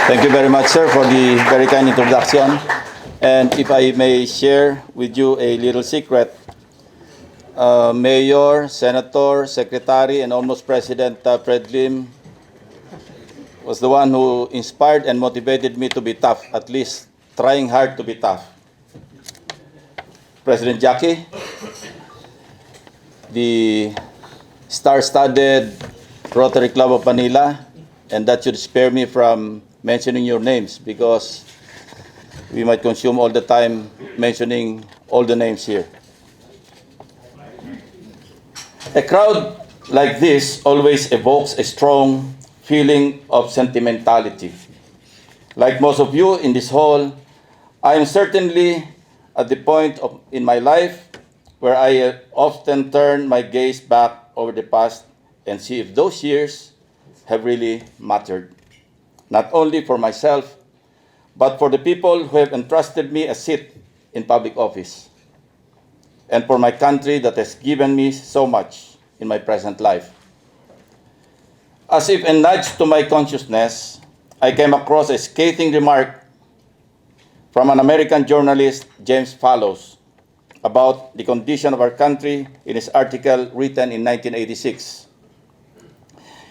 Thank you very much, sir, for the very kind introduction. And if I may share with you a little secret, Mayor, Senator, Secretary, and almost President Fred Lim was the one who inspired and motivated me to be tough, at least trying hard to be tough. President Jackie, the star-studded Rotary Club of Manila, and that should spare me from mentioning your names because we might consume all the time mentioning all the names here. A crowd like this always evokes a strong feeling of sentimentality. Like most of you in this hall, I am certainly at the point in my life where I often turn my gaze back over the past and see if those years have really mattered, not only for myself, but for the people who have entrusted me a seat in public office, and for my country that has given me so much in my present life. As if a nudge to my consciousness, I came across a scathing remark from an American journalist, James Fallows, about the condition of our country in his article written in 1986.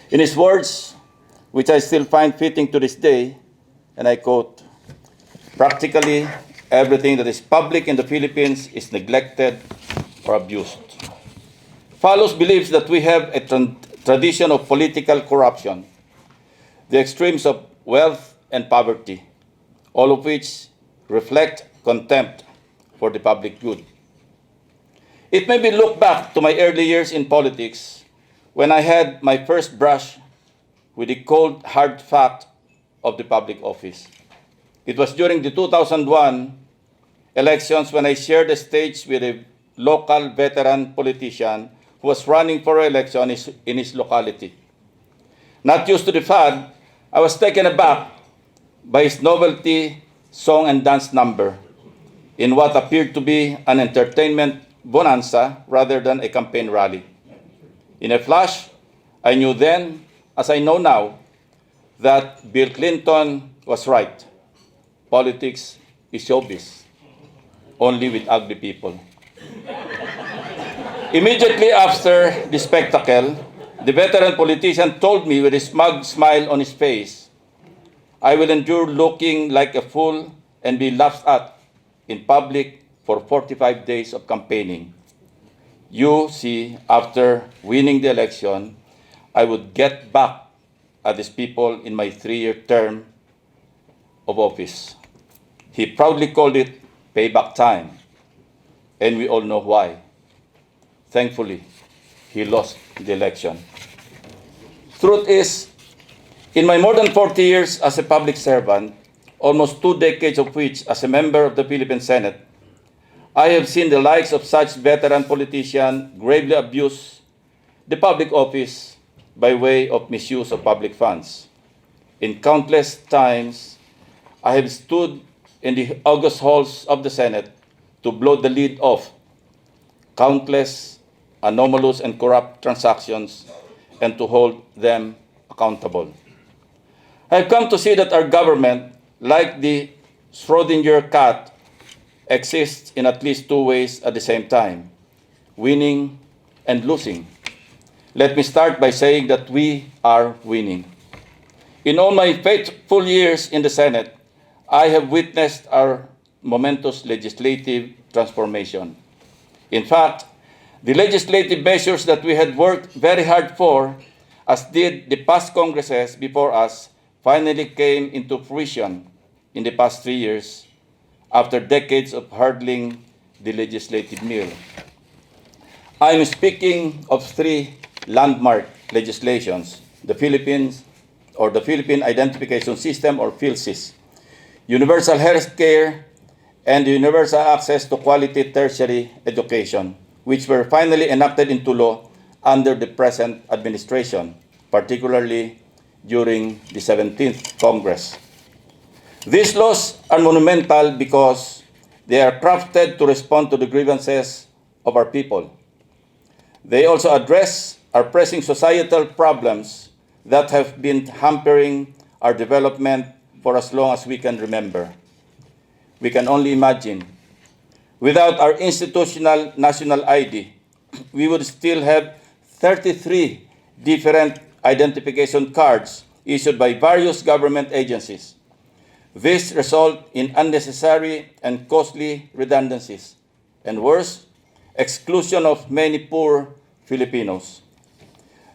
In his words, which I still find fitting to this day, and I quote, "Practically everything that is public in the Philippines is neglected or abused." Fallows believes that we have a tradition of political corruption, the extremes of wealth and poverty, all of which reflect contempt for the public good. It made me look back to my early years in politics when I had my first brush with the cold, hard fact of the public office. It was during the 2001 elections when I shared the stage with a local veteran politician who was running for election in his locality. Not used to the fad, I was taken aback by his novelty song and dance number in what appeared to be an entertainment bonanza rather than a campaign rally. In a flash, I knew then, as I know now, that Bill Clinton was right. Politics is showbiz, only with ugly people. Immediately after the spectacle, the veteran politician told me with a smug smile on his face, "I will endure looking like a fool and be laughed at in public for 45 days of campaigning. You see, after winning the election, I would get back at these people in my 3-year term of office." He proudly called it payback time, and we all know why. Thankfully, he lost the election. Truth is, in my more than 40 years as a public servant, almost 2 decades of which as a member of the Philippine Senate, I have seen the likes of such veteran politicians gravely abuse the public office by way of misuse of public funds. In countless times, I have stood in the august halls of the Senate to blow the lid off countless anomalous and corrupt transactions and to hold them accountable. I have come to see that our government, like the Schrodinger cat, exists in at least 2 ways at the same time: winning and losing. Let me start by saying that we are winning. In all my faithful years in the Senate, I have witnessed our momentous legislative transformation. In fact, the legislative measures that we had worked very hard for, as did the past Congresses before us, finally came into fruition in the past 3 years after decades of hurdling the legislative mill. I'm speaking of 3 landmark legislations: the Philippine Identification System, or PhilSys, universal health care, and the universal access to quality tertiary education, which were finally enacted into law under the present administration, particularly during the 17th Congress. These laws are monumental because they are crafted to respond to the grievances of our people. They also address our pressing societal problems that have been hampering our development for as long as we can remember. We can only imagine. Without our institutional national ID, we would still have 33 different identification cards issued by various government agencies. This results in unnecessary and costly redundancies, and worse, exclusion of many poor Filipinos.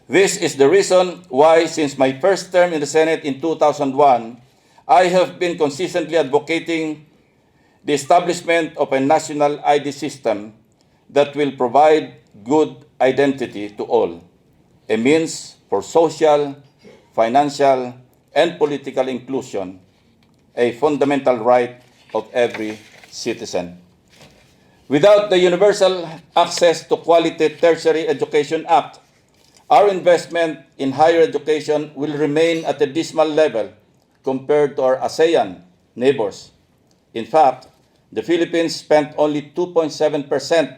This is the reason why, since my first term in the Senate in 2001, I have been consistently advocating the establishment of a national ID system that will provide good identity to all, a means for social, financial, and political inclusion, a fundamental right of every citizen. Without the Universal Access to Quality Tertiary Education Act, our investment in higher education will remain at a dismal level compared to our ASEAN neighbors. In fact, the Philippines spent only 2.7%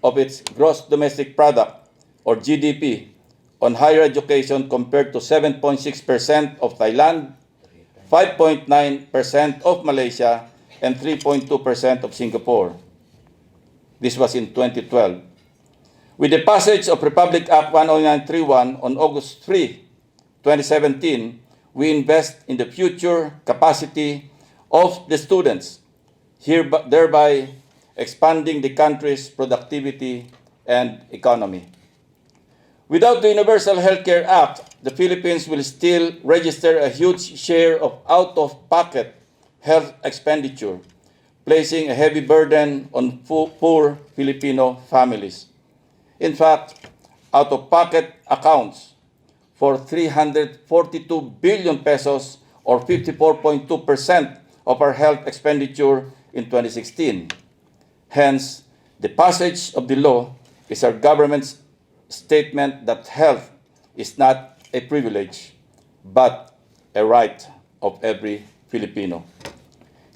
of its gross domestic product, or GDP, on higher education compared to 7.6% of Thailand, 5.9% of Malaysia, and 3.2% of Singapore. This was in 2012. With the passage of Republic Act 10931 on August 3, 2017, we invest in the future capacity of the students, thereby expanding the country's productivity and economy. Without the Universal Healthcare Act, the Philippines will still register a huge share of out-of-pocket health expenditure, placing a heavy burden on poor Filipino families. In fact, out-of-pocket accounts for 342 billion pesos, or 54.2% of our health expenditure in 2016. Hence, the passage of the law is our government's statement that health is not a privilege, but a right of every Filipino.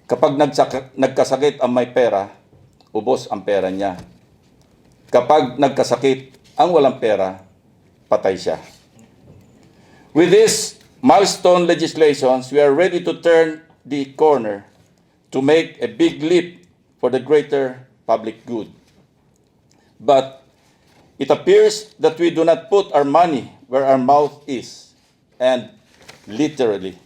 Kapag nagkasakit ang may pera, ubos ang pera niya. Kapag nagkasakit ang walang pera, patay siya. With this milestone legislations, we are ready to turn the corner to make a big leap for the greater public good. But it appears that we do not put our money where our mouth is, and literally.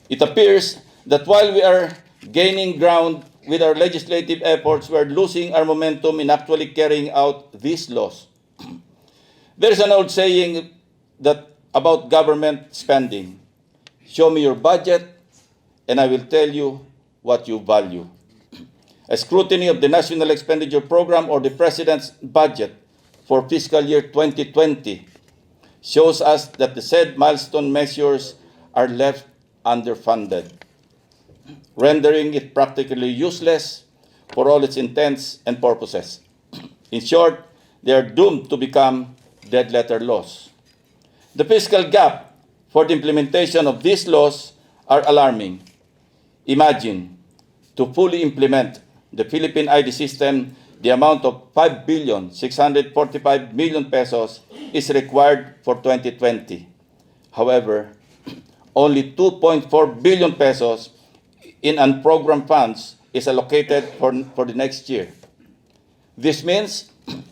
It appears that while we are gaining ground with our legislative efforts, we are losing our momentum in actually carrying out these laws. There is an old saying about government spending: show me your budget, and I will tell you what you value. A scrutiny of the National Expenditure Program, or the President's budget for fiscal year 2020, shows us that the said milestone measures are left underfunded, rendering it practically useless for all its intents and purposes. In short, they are doomed to become dead-letter laws. The fiscal gap for the implementation of these laws are alarming. Imagine, to fully implement the Philippine ID system, the amount of 5,645,000,000 pesos is required for 2020. However, only 2.4 billion pesos in unprogrammed funds is allocated for the next year. This means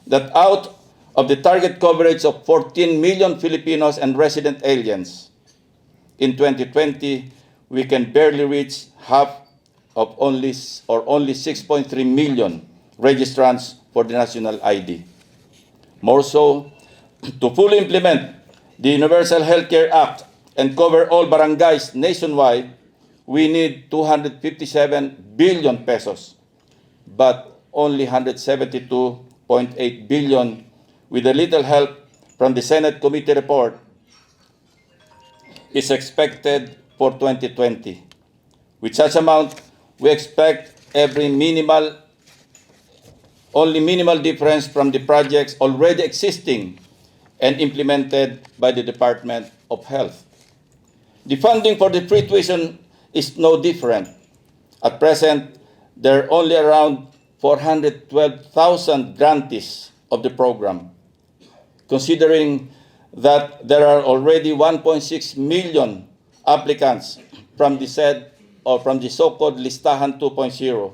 that out of the target coverage of 14 million Filipinos and resident aliens, in 2020, we can barely reach half of only 6.3 million registrants for the national ID. More so, to fully implement the Universal Healthcare Act and cover all barangays nationwide, we need 257 billion pesos, but only 172.8 billion, with a little help from the Senate Committee report, is expected for 2020. With such amount, we expect only minimal difference from the projects already existing and implemented by the Department of Health. The funding for the free tuition is no different. At present, there are only around 412,000 grantees of the program. Considering that there are already 1.6 million applicants from the said or from the so-called Listahan 2.0,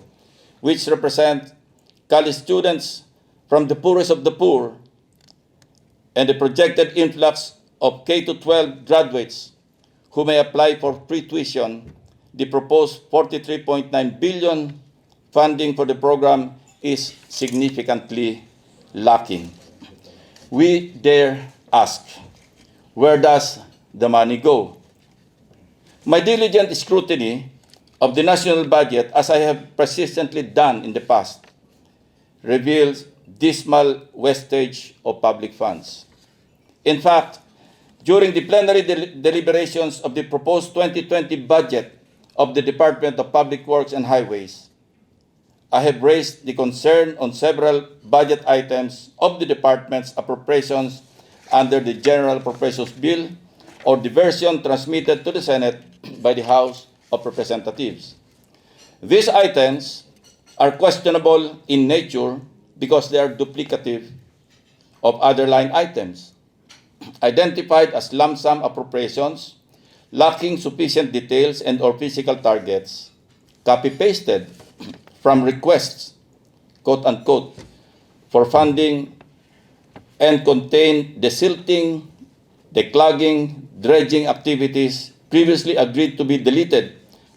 which represent college students from the poorest of the poor, and the projected influx of K-12 graduates who may apply for free tuition, the proposed 43.9 billion funding for the program is significantly lacking. We dare ask, where does the money go? My diligent scrutiny of the national budget, as I have persistently done in the past, reveals dismal wastage of public funds. In fact, during the plenary deliberations of the proposed 2020 budget of the Department of Public Works and Highways, I have raised the concern on several budget items of the department's appropriations under the General Appropriations Bill, or the version transmitted to the Senate by the House of Representatives. These items are questionable in nature because they are duplicative of other line items, identified as lump sum appropriations, lacking sufficient details and or physical targets, copy-pasted from requests, quote-unquote, for funding, and contain the silting, declogging, dredging activities previously agreed to be deleted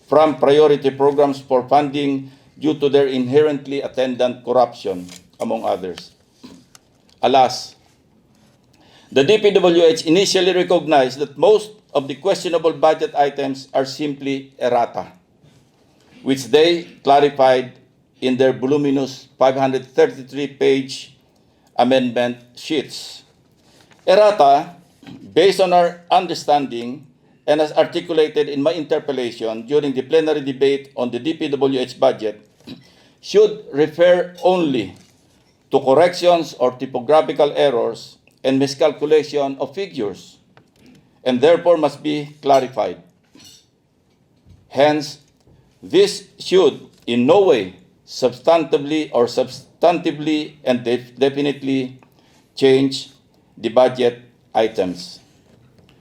from priority programs for funding due to their inherently attendant corruption, among others. Alas, the DPWH initially recognized that most of the questionable budget items are simply errata, which they clarified in their voluminous 533-page amendment sheets. Errata, based on our understanding and as articulated in my interpellation during the plenary debate on the DPWH budget, should refer only to corrections or typographical errors and miscalculation of figures, and therefore must be clarified. Hence, this should in no way substantively and definitely change the budget items.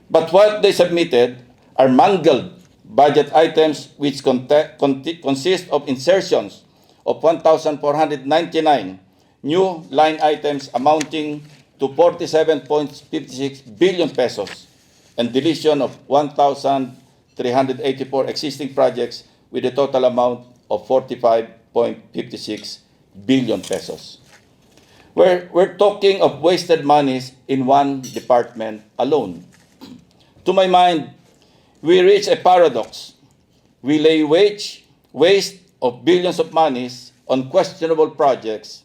But what they submitted are mangled budget items which consist of insertions of 1,499 new line items amounting to 47.56 billion pesos and deletion of 1,384 existing projects with a total amount of 45.56 billion pesos. We're talking of wasted monies in one department alone. To my mind, we reach a paradox. We lay waste of billions of monies on questionable projects,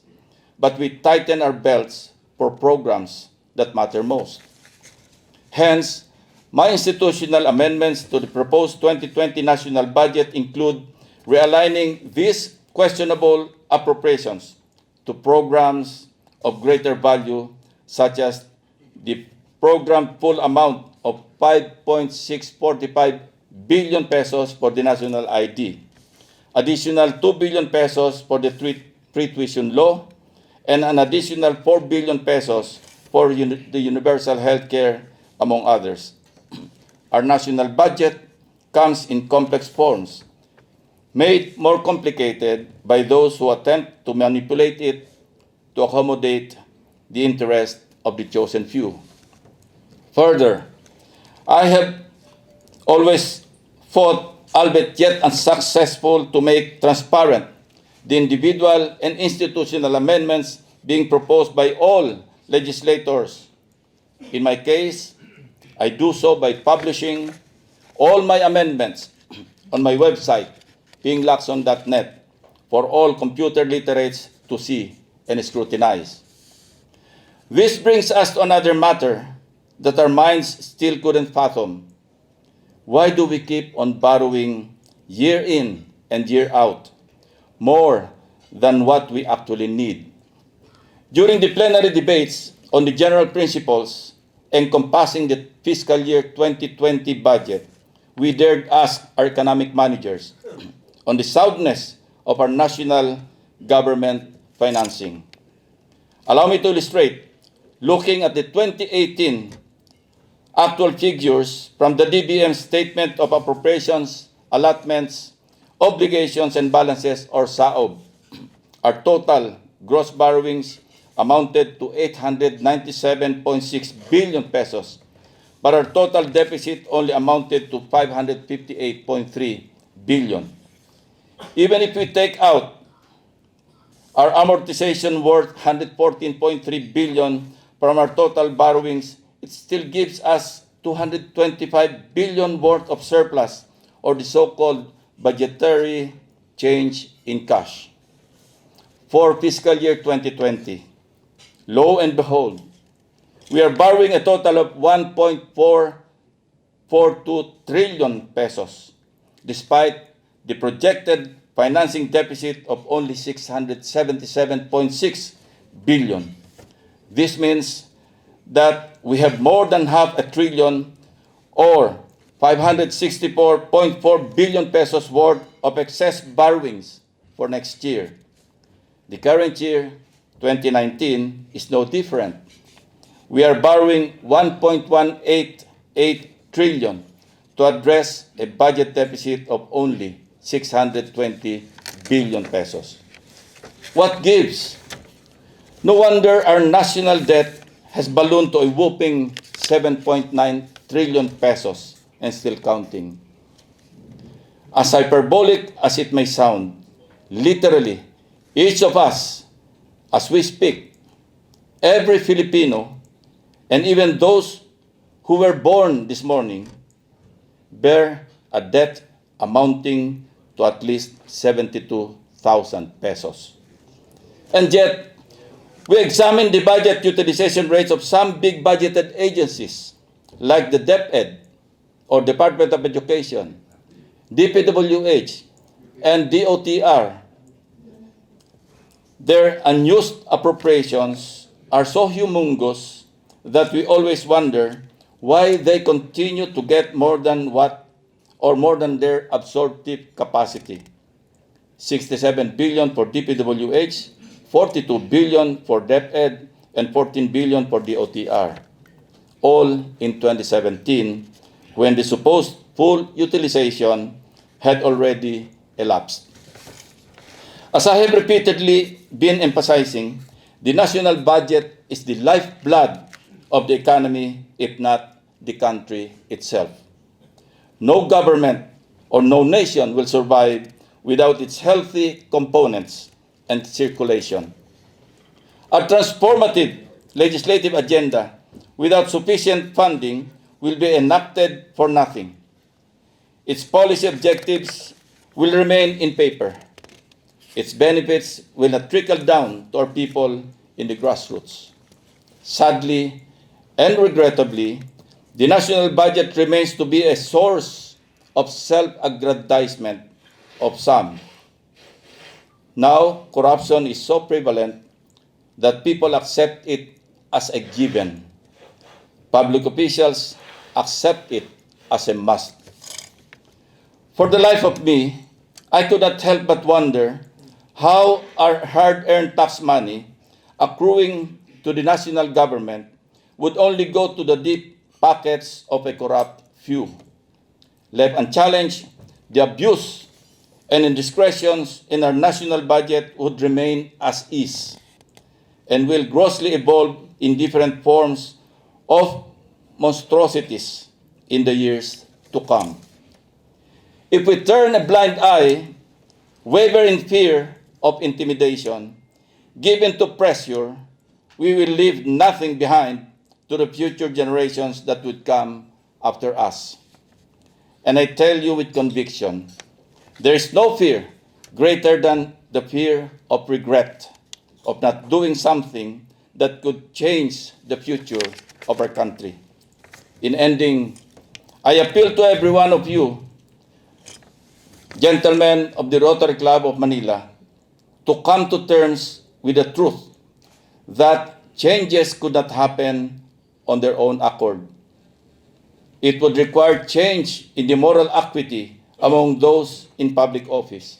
but we tighten our belts for programs that matter most. Hence, my institutional amendments to the proposed 2020 national budget include realigning these questionable appropriations to programs of greater value, such as the program full amount of 5.645 billion pesos for the national ID, additional 2 billion pesos for the free tuition law, and an additional 4 billion pesos for the universal health care, among others. Our national budget comes in complex forms, made more complicated by those who attempt to manipulate it to accommodate the interest of the chosen few. Further, I have always fought, albeit yet unsuccessful, to make transparent the individual and institutional amendments being proposed by all legislators. In my case, I do so by publishing all my amendments on my website, being Lacson.net, for all computer literates to see and scrutinize. This brings us to another matter that our minds still couldn't fathom. Why do we keep on borrowing year in and year out more than what we actually need? During the plenary debates on the general principles encompassing the fiscal year 2020 budget, we dared ask our economic managers on the soundness of our national government financing. Allow me to illustrate, looking at the 2018 actual figures from the DBM Statement of Appropriations, Allotments, Obligations, and Balances, or SAOB, our total gross borrowings amounted to 897.6 billion pesos, but our total deficit only amounted to 558.3 billion. Even if we take out our amortization worth 114.3 billion from our total borrowings, it still gives us 225 billion worth of surplus, or the so-called budgetary change in cash. For fiscal year 2020, lo and behold, we are borrowing a total of 1.442 trillion pesos, despite the projected financing deficit of only 677.6 billion. This means that we have more than half a trillion, or 564.4 billion pesos worth of excess borrowings for next year. The current year, 2019, is no different. We are borrowing 1.188 trillion to address a budget deficit of only 620 billion pesos. What gives? No wonder our national debt has ballooned to a whopping 7.9 trillion pesos and still counting. As hyperbolic as it may sound, literally, each of us, as we speak, every Filipino, and even those who were born this morning, bear a debt amounting to at least 72,000 pesos. And yet, we examine the budget utilization rates of some big budgeted agencies like the DepEd, or Department of Education, DPWH, and DOTR. Their unused appropriations are so humongous that we always wonder why they continue to get more than their absorptive capacity. 67 billion for DPWH, 42 billion for DepEd, and 14 billion for DOTR, all in 2017, when the supposed full utilization had already elapsed. As I have repeatedly been emphasizing, the national budget is the lifeblood of the economy, if not the country itself. No government or no nation will survive without its healthy components and circulation. A transformative legislative agenda without sufficient funding will be enacted for nothing. Its policy objectives will remain in paper. Its benefits will not trickle down to our people in the grassroots. Sadly and regrettably, the national budget remains to be a source of self-aggrandizement of some. Now, corruption is so prevalent that people accept it as a given. Public officials accept it as a must. For the life of me, I could not help but wonder how our hard-earned tax money accruing to the national government would only go to the deep pockets of a corrupt few. Left unchallenged, the abuse and indiscretions in our national budget would remain as is and will grossly evolve in different forms of monstrosities in the years to come. If we turn a blind eye, waver in fear of intimidation, give in to pressure, we will leave nothing behind to the future generations that would come after us. And I tell you with conviction, there is no fear greater than the fear of regret, of not doing something that could change the future of our country. In ending, I appeal to every one of you, gentlemen of the Rotary Club of Manila, to come to terms with the truth that changes could not happen on their own accord. It would require change in the moral equity among those in public office.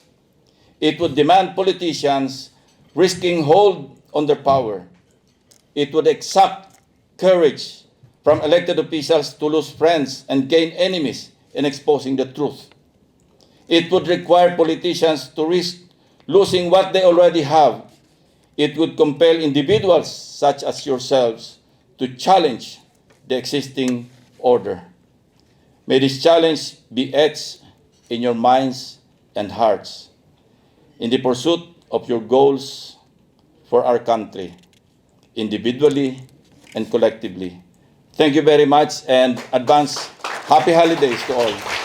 It would demand politicians risking hold on their power. It would exact courage from elected officials to lose friends and gain enemies in exposing the truth. It would require politicians to risk losing what they already have. It would compel individuals such as yourselves to challenge the existing order. May this challenge be etched in your minds and hearts in the pursuit of your goals for our country, individually and collectively. Thank you very much, and advance happy holidays to all.